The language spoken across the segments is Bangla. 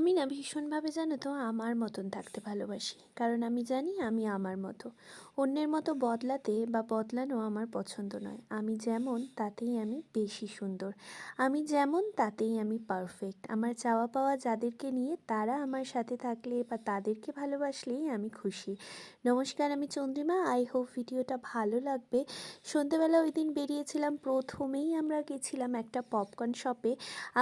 আমি না ভীষণভাবে জানো তো আমার মতন থাকতে ভালোবাসি। কারণ আমি জানি আমি আমার মতো। অন্যের মতো বদলাতে বা বদলানো আমার পছন্দ নয়। আমি যেমন তাতেই আমি বেশি সুন্দর। আমি যেমন তাতেই আমি পারফেক্ট। আমার চাওয়া পাওয়া যাদেরকে নিয়ে তারা আমার সাথে থাকলে বা তাদেরকে ভালোবাসলেই আমি খুশি। নমস্কার, আমি চন্দ্রিমা। আই হোপ ভিডিওটা ভালো লাগবে। সন্ধ্যেবেলা ওই দিন বেরিয়েছিলাম, প্রথমেই আমরা গেছিলাম একটা পপকর্ন শপে।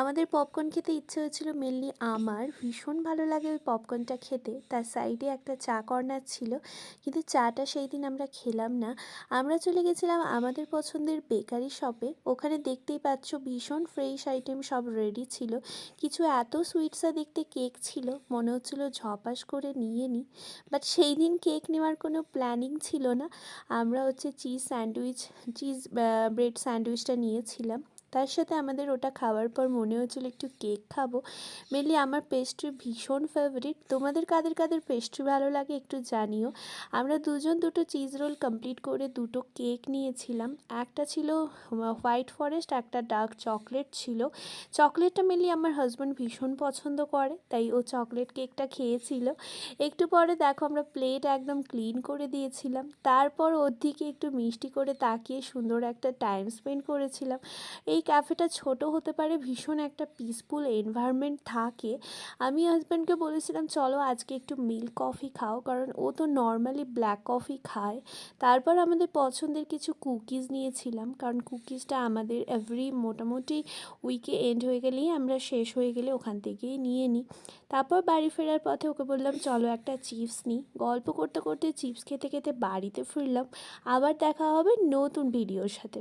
আমাদের পপকর্ন খেতে ইচ্ছে হয়েছিল, মেনলি আমার ভীষণ ভালো লাগে ওই পপকর্নটা খেতে। তার সাইডে একটা চা কর্নার ছিল, কিন্তু চাটা সেই দিন আমরা খেলাম না। আমরা চলে গেছিলাম আমাদের পছন্দের বেকারি শপে। ওখানে দেখতেই পাচ্ছ ভীষণ ফ্রেশ আইটেম সব রেডি ছিল। কিছু এত সুইটসা দেখতে কেক ছিল, মনে হচ্ছিল ঝপাস করে নিয়ে নিই। বাট সেই দিন কেক নেওয়ার কোনো প্ল্যানিং ছিল না। আমরা চিজ ব্রেড স্যান্ডউইচটা নিয়েছিলাম। তার সাথে আমাদের ওটা খাওয়ার পর মনে হচ্ছিলো একটু কেক খাবো। মেনলি আমার পেস্ট্রি ভীষণ ফেভারিট। তোমাদের কাদের কাদের পেস্ট্রি ভালো লাগে একটু জানিও। আমরা দুজন দুটো চিজ রোল কমপ্লিট করে দুটো কেক নিয়েছিলাম। একটা ছিল হোয়াইট ফরেস্ট, একটা ডার্ক চকলেট ছিল। চকলেটটা মেনলি আমার হাজব্যান্ড ভীষণ পছন্দ করে, তাই ও চকলেট কেকটা খেয়েছিল। একটু পরে দেখো আমরা প্লেট একদম ক্লিন করে দিয়েছিলাম। তারপর ওর দিকে একটু মিষ্টি করে তাকিয়ে সুন্দর একটা টাইম স্পেন্ড করেছিলাম। এই ক্যাফেটা ছোট হতে পারে, ভীষণ একটা পিসফুল এনভায়রনমেন্ট থাকে। আমি হাজব্যান্ডকে বলেছিলাম চলো আজকে একটু মিল্ক কফি খাও, কারণ ও তো নর্মালি ব্ল্যাক কফি খায়। তারপর আমাদের পছন্দের কিছু কুকিজ নিয়েছিলাম, কারণ কুকিজটা আমাদের মোটামুটি উইকে এন্ড হয়ে গেলেই আমরা শেষ হয়ে গেলে ওখান থেকেই নিয়ে নিই। তারপর বাড়ি ফেরার পথে ওকে বললাম চলো একটা চিপস নিই। গল্প করতে করতে চিপস খেতে খেতে বাড়িতে ফিরলাম। আবার দেখা হবে নতুন ভিডিওর সাথে।